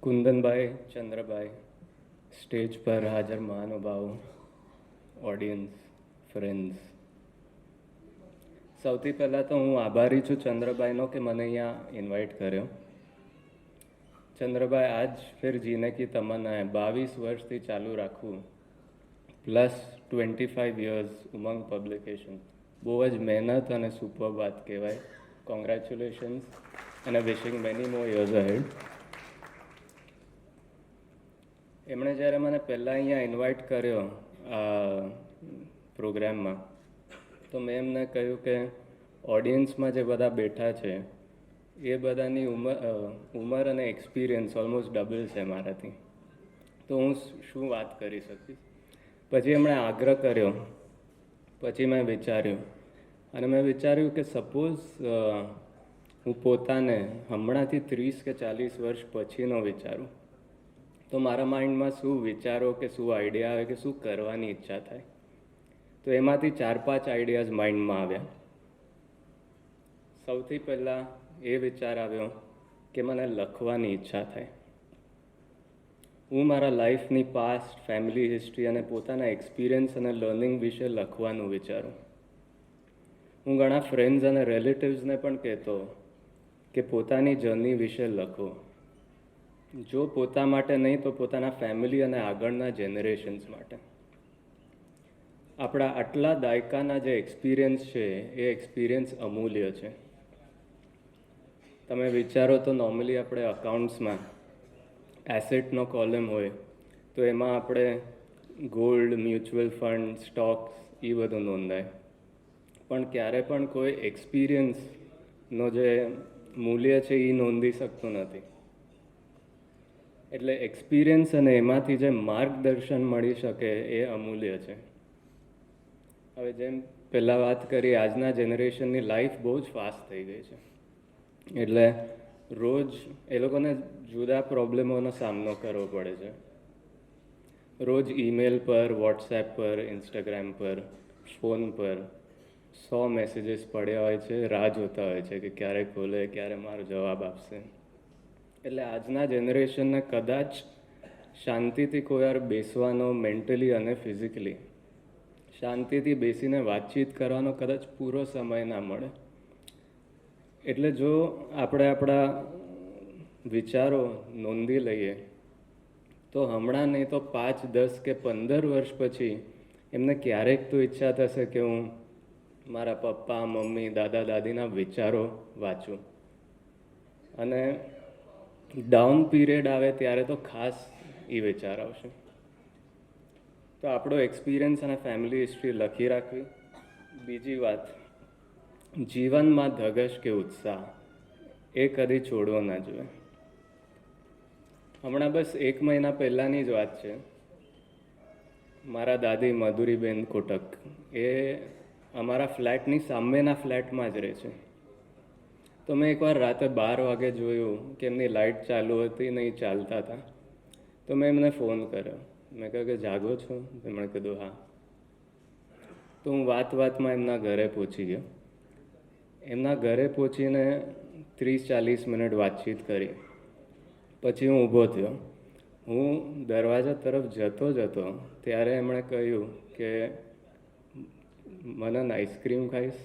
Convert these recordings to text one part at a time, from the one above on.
Kundanbhai, Chandrabhai, stage પર હાજર મહાનુભાવો, ઓડિયન્સ, ફ્રેન્ડ્સ, સૌથી પહેલાં તો હું આભારી છું ચંદ્રભાઈનો કે મને અહીંયા ઇન્વાઇટ કર્યો. ચંદ્રભાઈ, આજ ફિર જીને કી તમન્ના હૈ, 22 વર્ષથી ચાલુ રાખવું, પ્લસ 25 યર્સ ઉમંગ પબ્લિકેશન, બહુ જ મહેનત અને સુપર વાત કહેવાય. કોંગ્રેચ્યુલેશન્સ અને વિશિંગ મેની મોર યર્સ અહેડ. એમણે જ્યારે મને પહેલાં અહીંયા ઇન્વાઇટ કર્યો આ પ્રોગ્રામમાં, તો મેં એમને કહ્યું કે ઓડિયન્સમાં જે બધા બેઠા છે એ બધાની ઉંમર અને એક્સપિરિયન્સ ઓલમોસ્ટ ડબલ છે મારાથી, તો હું શું વાત કરી શકીશ. પછી એમણે આગ્રહ કર્યો, પછી મેં વિચાર્યું કે સપોઝ હું પોતાને હમણાંથી 30 કે 40 વર્ષ પછીનો વિચારું તો મારા માઇન્ડમાં શું વિચારો કે શું આઈડિયા આવે કે શું કરવાની ઈચ્છા થાય. તો એમાંથી 4-5 આઈડિયાઝ માઇન્ડમાં આવ્યા. સૌથી પહેલાં એ વિચાર આવ્યો કે મને લખવાની ઈચ્છા થાય. હું મારા લાઈફની પાસ્ટ, ફેમિલી હિસ્ટ્રી અને પોતાના એક્સપિરિયન્સ અને લર્નિંગ વિશે લખવાનું વિચારું. હું ઘણા ફ્રેન્ડ્સ અને રિલેટિવ્સને પણ કહેતો કે પોતાની જર્ની વિશે લખો. જો પોતા માટે નહીં તો પોતાના ફેમિલી અને આગળના જનરેશન્સ માટે. આપણા આટલા દાયકાના જે એક્સપિરિયન્સ છે એ એક્સપિરિયન્સ અમૂલ્ય છે. તમે વિચારો તો નોર્મલી આપણે અકાઉન્ટ્સમાં એસેટનો કોલમ હોય તો એમાં આપણે ગોલ્ડ, મ્યુચ્યુઅલ ફંડ, સ્ટોક્સ એ બધું નોંધાય, પણ ક્યારે પણ કોઈ એક્સપિરિયન્સનો જે મૂલ્ય છે એ નોંધી શકતું નથી. એટલે એક્સપિરિયન્સ અને એમાંથી જે માર્ગદર્શન મળી શકે એ અમૂલ્ય છે. હવે જેમ પહેલાં વાત કરી, આજના જનરેશનની લાઈફ બહુ જ ફાસ્ટ થઈ ગઈ છે, એટલે રોજ એ લોકોને જુદા પ્રોબ્લેમોનો સામનો કરવો પડે છે. રોજ ઈમેલ પર, વોટ્સએપ પર, ઇન્સ્ટાગ્રામ પર, ફોન પર 100 મેસેજીસ પડ્યા હોય છે, રાહ જોતા હોય છે કે ક્યારે ખોલે, ક્યારે મારો જવાબ આપશે. એટલે આજના જનરેશનને કદાચ શાંતિથી કોઈ વાર બેસવાનો, મેન્ટલી અને ફિઝિકલી શાંતિથી બેસીને વાતચીત કરવાનો કદાચ પૂરો સમય ના મળે. એટલે જો આપણે આપણા વિચારો નોંધી લઈએ તો હમણાં નહીં તો 5, 10 કે 15 વર્ષ પછી એમને ક્યારેક તો ઈચ્છા થશે કે હું મારા પપ્પા, મમ્મી, દાદા, દાદીના વિચારો વાંચું. અને ડાઉન પીરિયડ આવે ત્યારે તો ખાસ એ વિચાર આવશે. તો આપણો એક્સપિરિયન્સ અને ફેમિલી હિસ્ટ્રી લખી રાખવી. બીજી વાત, જીવનમાં ધગશ કે ઉત્સાહ એ કદી છોડવો ના જોઈએ. હમણાં બસ 1 મહિના પહેલાંની જ વાત છે. મારા દાદી મધુરીબેન કોટક એ અમારા ફ્લેટની સામેના ફ્લેટમાં જ રહે છે. તો મેં એકવાર રાતે 12 વાગે જોયું કે એમની લાઇટ ચાલુ હતી ને એ ચાલતા હતા. તો મેં એમને ફોન કર્યો. મેં કહ્યું કે જાગો છો? એમણે કીધું હા. તો હું વાતમાં એમના ઘરે પહોંચી ગયો. એમના ઘરે પહોંચીને 30-40 મિનિટ વાતચીત કરી. પછી હું ઊભો થયો. હું દરવાજા તરફ જતો ત્યારે એમણે કહ્યું કે મનન આઈસ્ક્રીમ ખાઈશ?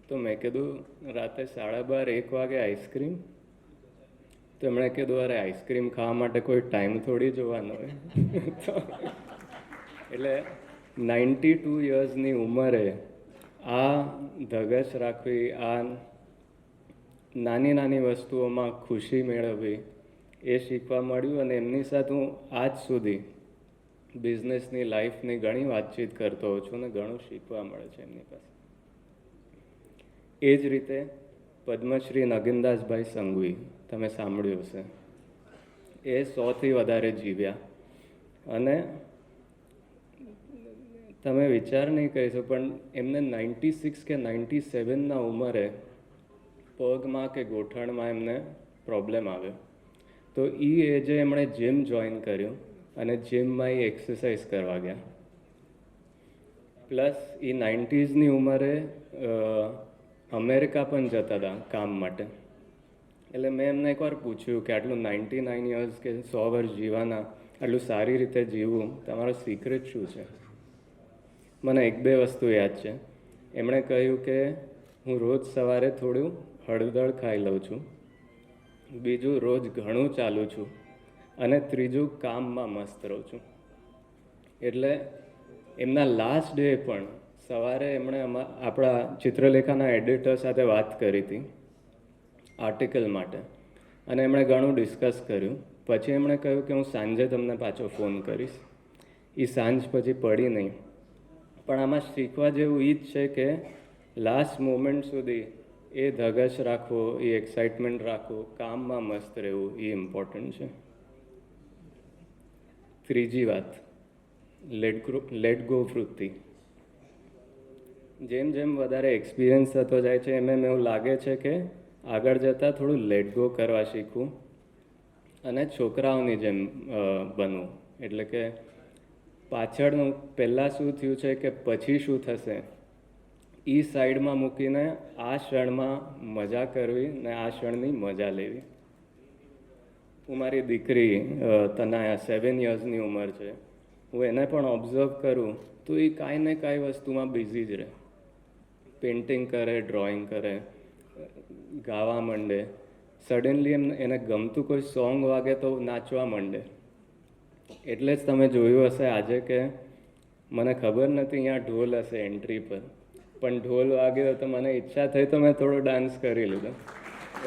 તો મેં કીધું રાતે 12:30-1 વાગે આઈસ્ક્રીમ? તો એમણે કીધું અરે આઈસ્ક્રીમ ખાવા માટે કોઈ ટાઈમ થોડી જોવાનો હોય. એટલે 92 યર્સની ઉંમરે આ ધગશ રાખવી, આ નાની વસ્તુઓમાં ખુશી મેળવવી એ શીખવા મળ્યું. અને એમની સાથે હું આજ સુધી બિઝનેસની, લાઈફની ઘણી વાતચીત કરતો હોઉં છું અને ઘણું શીખવા મળે છે એમની પાસે. એ જ રીતે પદ્મશ્રી નગીનદાસભાઈ સંઘવી, તમે સાંભળ્યું હશે, એ 100થી વધારે જીવ્યા. અને તમે વિચાર નહીં કરી શકો, પણ એમને 96 કે 97ના ઉંમરે પગમાં કે ગોઠણમાં એમને પ્રોબ્લેમ આવ્યો. તો એ એજે એમણે જીમ જોઈન કર્યું અને જીમમાં એ એક્સરસાઇઝ કરવા ગયા. પ્લસ એ 90sની ઉંમરે અમેરિકા પણ જતા હતા કામ માટે. એટલે મેં એમને એકવાર પૂછ્યું કે આટલું 99 યર્સ કે 100 વર્ષ જીવવાના, આટલું સારી રીતે જીવવું, તમારો સિક્રેટ શું છે? મને એક બે વસ્તુ યાદ છે. એમણે કહ્યું કે હું રોજ સવારે થોડું હળદર ખાઈ લઉં છું, બીજું રોજ ઘણું ચાલું છું, અને ત્રીજું કામમાં મસ્ત રહું છું. એટલે એમના લાસ્ટ ડે પણ સવારે એમણે આપણા ચિત્રલેખાના એડિટર સાથે વાત કરી હતી આર્ટિકલ માટે, અને એમણે ઘણું ડિસ્કસ કર્યું. પછી એમણે કહ્યું કે હું સાંજે તમને પાછો ફોન કરીશ. એ સાંજ પછી પડી નહીં. પણ આમાં શીખવા જેવું એ જ છે કે લાસ્ટ મોમેન્ટ સુધી એ ધગશ રાખવો, એ એક્સાઇટમેન્ટ રાખવો, કામમાં મસ્ત રહેવું, એ ઇમ્પોર્ટન્ટ છે. ત્રીજી વાત, લેટ ગો વૃત્તિ. જેમ જેમ વધારે એક્સપિરિયન્સ થતો જાય છે એમ એવું લાગે છે કે આગળ જતાં થોડું લેટ ગો કરવા શીખવું અને છોકરાઓની જેમ બનવું. એટલે કે પાછળનું પહેલાં શું થયું છે કે પછી શું થશે એ સાઈડમાં મૂકીને આ ક્ષણમાં મજા કરવી ને આ ક્ષણની મજા લેવી. હું મારી દીકરી તનાયા 7 યર્સની ઉંમર છે, હું એને પણ ઓબ્ઝર્વ કરું તો એ કાંઈ ને કાંઈ વસ્તુમાં બિઝી જ રહે. પેઇન્ટિંગ કરે, ડ્રોઈંગ કરે, ગાવા માંડે, સડનલી એને ગમતું કોઈ સોંગ વાગે તો નાચવા માંડે. એટલે જ તમે જોયું હશે આજે કે મને ખબર નથી અહીંયા ઢોલ હશે એન્ટ્રી પર, પણ ઢોલ વાગ્યો તો મને ઈચ્છા થઈ તો મેં થોડો ડાન્સ કરી લીધો.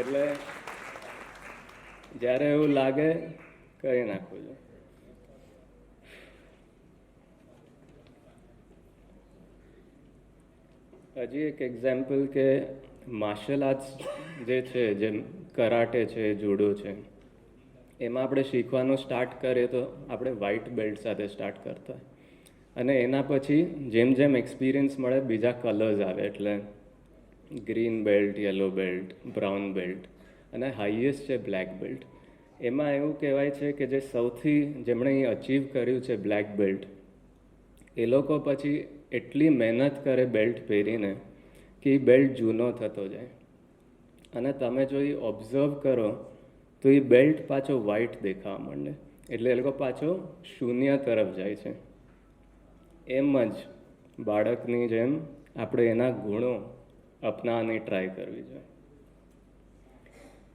એટલે જ્યારે એવું લાગે કરી નાખવું છે. હજી એક એક્ઝામ્પલ કે માર્શલ આર્ટ્સ જે છે, જેમ કરાટે છે, જુડો છે, એમાં આપણે શીખવાનું સ્ટાર્ટ કરીએ તો આપણે વ્હાઇટ બેલ્ટ સાથે સ્ટાર્ટ કરતા હોય, અને એના પછી જેમ જેમ એક્સપિરિયન્સ મળે બીજા કલર્સ આવે. એટલે green belt, yellow belt, brown belt, અને હાઈએસ્ટ છે બ્લેક બેલ્ટ. એમાં એવું કહેવાય છે કે જે સૌથી જેમણે અચીવ કર્યું છે બ્લેક બેલ્ટ, એ લોકો પછી એટલી મહેનત કરે બેલ્ટ પહેરીને કે એ બેલ્ટ જૂનો થતો જાય, અને તમે જો એ ઓબ્ઝર્વ કરો તો એ બેલ્ટ પાછો વ્હાઇટ દેખાવા માંડે. એટલે એ લોકો પાછો શૂન્ય તરફ જાય છે. એમ જ બાળકની જેમ આપણે એના ગુણો અપનાવવાની ટ્રાય કરવી જોઈએ.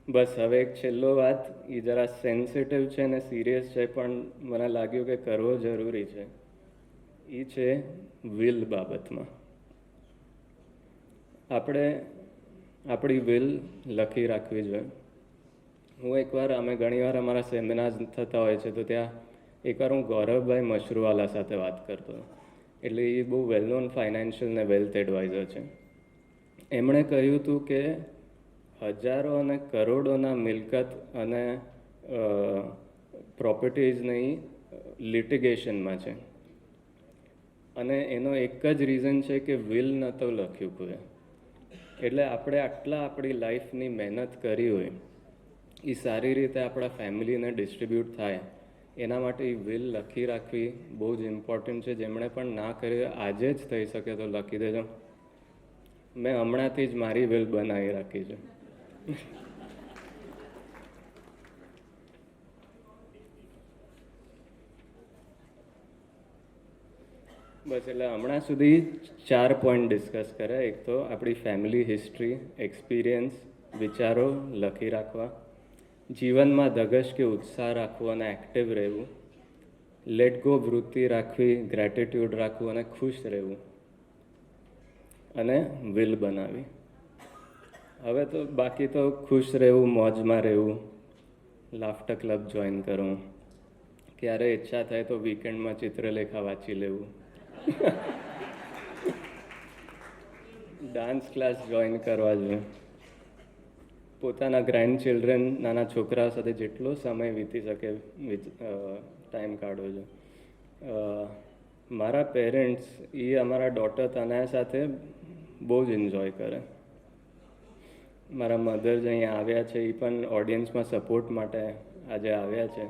બસ હવે એક છેલ્લો વાત, એ જરા સેન્સિટિવ છે ને સિરિયસ છે, પણ મને લાગ્યું કે કરવો જરૂરી છે. એ છે વિલ બાબતમાં. આપણે આપણી વિલ લખી રાખવી જોઈએ. હું એકવાર, અમે ઘણીવાર અમારા સેમિનાર થતા હોય છે તો ત્યાં એકવાર હું ગૌરવભાઈ મશરૂવાલા સાથે વાત કરતો. એટલે એ બહુ વેલ નોન ફાઇનાન્શિયલ ને વેલ્થ એડવાઇઝર છે. એમણે કહ્યું હતું કે હજારો અને કરોડોના મિલકત અને પ્રોપર્ટીઝની લિટિગેશનમાં છે, અને એનો એક જ રીઝન છે કે વિલ નહોતો લખ્યું કોઈ. એટલે આપણે આટલા આપણી લાઈફની મહેનત કરી હોય એ સારી રીતે આપણા ફેમિલીને ડિસ્ટ્રીબ્યુટ થાય, એના માટે એ વિલ લખી રાખવી બહુ જ ઇમ્પોર્ટન્ટ છે. જેમણે પણ ના કરી આજે જ થઈ શકે તો લખી દેજો. મેં હમણાંથી જ મારી વિલ બનાવી રાખી છે. બસ, એટલે હમણાં સુધી 4 પોઈન્ટ ડિસ્કસ કર્યા. એક તો આપણી ફેમિલી હિસ્ટ્રી, એક્સપિરિયન્સ, વિચારો લખી રાખવા, જીવનમાં ધગશ કે ઉત્સાહ રાખવો અને એક્ટિવ રહેવું, લેટ ગો વૃત્તિ રાખવી, ગ્રેટિટ્યૂડ રાખવું અને ખુશ રહેવું, અને વિલ બનાવી. હવે તો બાકી તો ખુશ રહેવું, મોજમાં રહેવું, લાફ્ટર ક્લબ જોઈન કરવું, ક્યારે ઈચ્છા થાય તો વીકેન્ડમાં ચિત્રલેખા વાંચી લેવું, ડાન્સ ક્લાસ જોઈન કરવા જોઈએ, પોતાના ગ્રેન્ડ ચિલ્ડ્રન, નાના છોકરા સાથે જેટલો સમય વીતી શકે ટાઈમ કાઢવો જોઈએ. મારા પેરેન્ટ્સ એ અમારા ડોટર તનયા સાથે બહુ જ એન્જોય કરે. મારા મધર જ અહીંયા આવ્યા છે, એ પણ ઓડિયન્સમાં સપોર્ટ માટે આજે આવ્યા છે.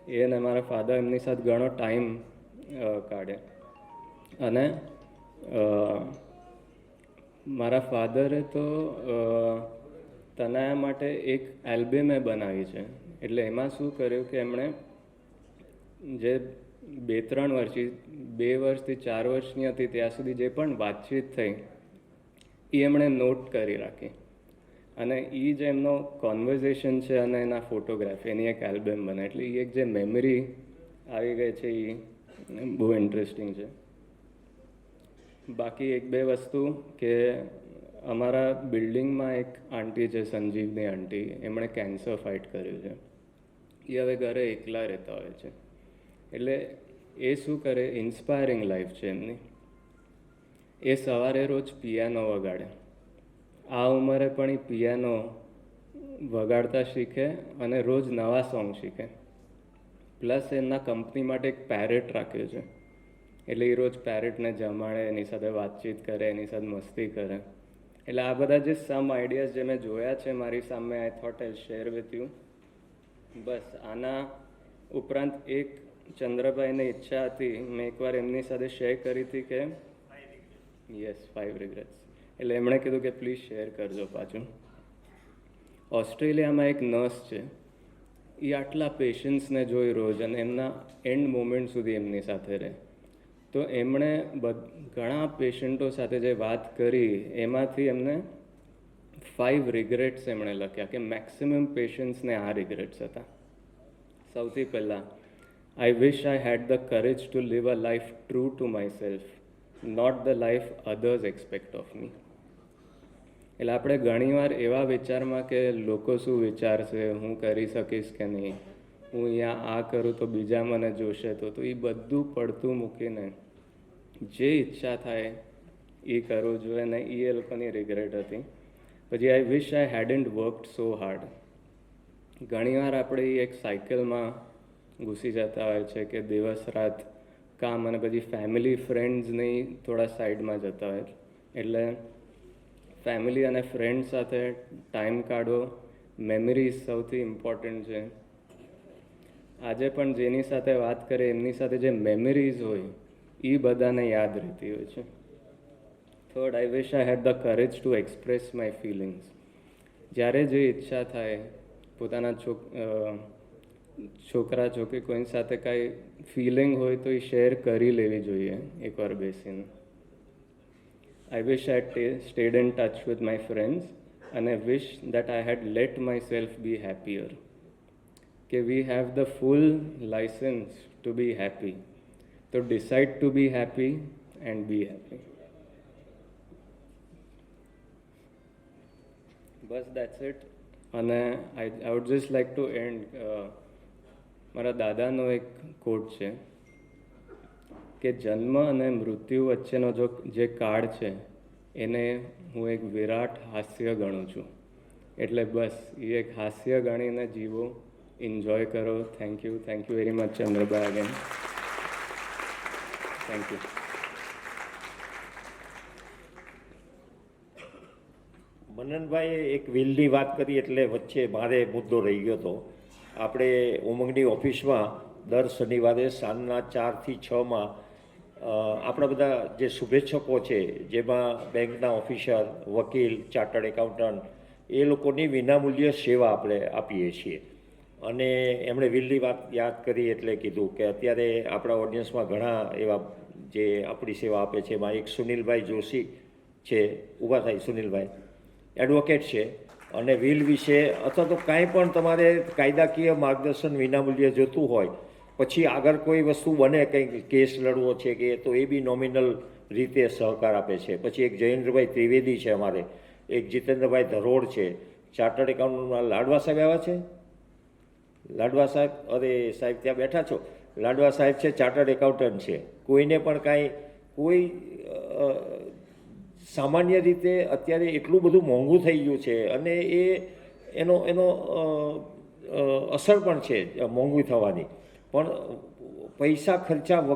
એ અને મારા ફાધર એમની સાથે ઘણો ટાઈમ કાઢે. અને મારા ફાધરે તો તનયા માટે એક એલ્બમ મેં બનાવી છે. એટલે એમાં શું કર્યું કે એમણે જે 2 વર્ષથી 4 વર્ષની હતી ત્યાં સુધી જે પણ વાતચીત થઈ એ એમણે નોટ કરી રાખી, અને એ જે એમનો કોન્વર્ઝેશન છે અને એના ફોટોગ્રાફી એની એક એલ્બમ બને. એટલે એ એક જે મેમરી આવી ગઈ છે એ બહુ ઇન્ટરેસ્ટિંગ છે. બાકી 1-2 વસ્તુ કે અમારા બિલ્ડિંગમાં એક આંટી છે, સંજીવની આંટી, એમણે કેન્સર ફાઇટ કર્યું છે. એ હવે ઘરે એકલા રહેતા હોય છે. એટલે એ શું કરે, ઇન્સ્પાયરિંગ લાઈફ છે એમની. એ સવારે રોજ પિયાનો વગાડે. આ ઉંમરે પણ એ પિયાનો વગાડતા શીખે અને રોજ નવા સોંગ શીખે. પ્લસ એમના કંપની માટે એક પેરેટ રાખ્યું છે. એટલે એ રોજ પેરેટને જમાડે, એની સાથે વાતચીત કરે, એની સાથે મસ્તી કરે. એટલે આ બધા જે સમ આઈડિયાઝ જે મેં જોયા છે મારી સામે, I thought I share with you. બસ આના ઉપરાંત એક ચંદ્રભાઈને ઈચ્છા હતી, મેં એકવાર એમની સાથે શેર કરી હતી કે 5 રિગ્રેટ્સ. એટલે એમણે કીધું કે પ્લીઝ શેર કરજો પાછું. ઓસ્ટ્રેલિયામાં એક નર્સ છે, એ આટલા પેશન્ટ્સને જોઈ રોજ અને એમના એન્ડ મોમેન્ટ સુધી એમની સાથે રહે. તો એમણે ઘણા પેશન્ટો સાથે જે વાત કરી એમાંથી એમને 5 રિગ્રેટ્સ એમણે લખ્યા કે મેક્સિમમ પેશન્ટ્સને આ રિગ્રેટ્સ હતા. સૌથી પહેલાં, I wish I had the courage to leave a life true to myself, not the life others expect of me. એટલે આપણે ઘણીવાર એવા વિચારમાં કે લોકો શું વિચારશે, હું કરી શકીશ કે નહીં, હું અહીંયા આ કરું તો બીજા મને જોશે, તો એ બધું પડતું મૂકીને જે ઈચ્છા થાય એ કરવું જોઈએ. ને એ લોકોની રિગ્રેટ હતી. પછી આઈ વિશ આઈ હેડન્ટ વર્કડ સો હાર્ડ. ઘણીવાર આપણે એ એક સાયકલમાં ઘૂસી જતા હોય છે કે દિવસ રાત કામ અને પછી ફેમિલી ફ્રેન્ડ્સની થોડા સાઈડમાં જતા હોય. એટલે ફેમિલી અને ફ્રેન્ડ સાથે ટાઈમ કાઢવો, મેમરીઝ સૌથી ઇમ્પોર્ટન્ટ છે. આજે પણ જેની સાથે વાત કરીએ એમની સાથે જે મેમરીઝ હોય એ બધાને યાદ રહેતી હોય છે. Third, I wish I had the courage to express my feelings. જ્યારે જે ઈચ્છા થાય પોતાના છોકરા છોકરી કોઈ સાથે કાંઈ ફિલિંગ હોય તો એ શેર કરી લેવી જોઈએ એકવાર બેસીને. I wish I had stayed in touch with my friends, and I wish that I had let myself be happier. Okay, we have the full license to be happy. So decide to be happy and be happy. Bas, that's it. And I would just like to end. મારા દાદાનો એક કોટ છે કે જન્મ અને મૃત્યુ વચ્ચેનો જે કાળ છે એને હું એક વિરાટ હાસ્ય ગણું છું. એટલે બસ એ એક હાસ્ય ગણીને જીવો, એન્જોય કરો. Thank you very much Chandrabhai again. Thank you. મનનભાઈએ એક વિલની વાત કરી એટલે વચ્ચે મારે મુદ્દો રહી ગયો હતો. આપણે ઉમંગની ઓફિસમાં દર શનિવારે સાંજના 4 થી 6 આપણા બધા જે શુભેચ્છકો છે, જેમાં બેંકના ઓફિસર, વકીલ, ચાર્ટર્ડ એકાઉન્ટન્ટ, એ લોકોની વિનામૂલ્ય સેવા આપણે આપીએ છીએ. અને એમણે વિલની વાત યાદ કરી એટલે કીધું કે અત્યારે આપણા ઓડિયન્સમાં ઘણા એવા જે આપણી સેવા આપે છે. એમાં એક સુનિલભાઈ જોશી છે, ઊભા થાય સુનિલભાઈ, એડવોકેટ છે, અને વિલ વિશે અથવા તો કાંઈ પણ તમારે કાયદાકીય માર્ગદર્શન વિનામૂલ્યે જોતું હોય, પછી આગળ કોઈ વસ્તુ બને, કંઈક કેસ લડવો છે કે, તો એ બી નોમિનલ રીતે સહકાર આપે છે. પછી એક જયેન્દ્રભાઈ ત્રિવેદી છે અમારે, એક જીતેન્દ્રભાઈ ધરોડ છે, ચાર્ટર્ડ એકાઉન્ટન્ટમાં લાડવા સાહેબ આવ્યા છે. લાડવા સાહેબ, અરે સાહેબ ત્યાં બેઠા છો. લાડવા સાહેબ છે, ચાર્ટર્ડ એકાઉન્ટન્ટ છે. કોઈને પણ કાંઈ કોઈ સામાન્ય રીતે અત્યારે એટલું બધું મોંઘું થઈ ગયું છે, અને એનો અસર પણ છે મોંઘું થવાની. પણ પૈસા ખર્ચા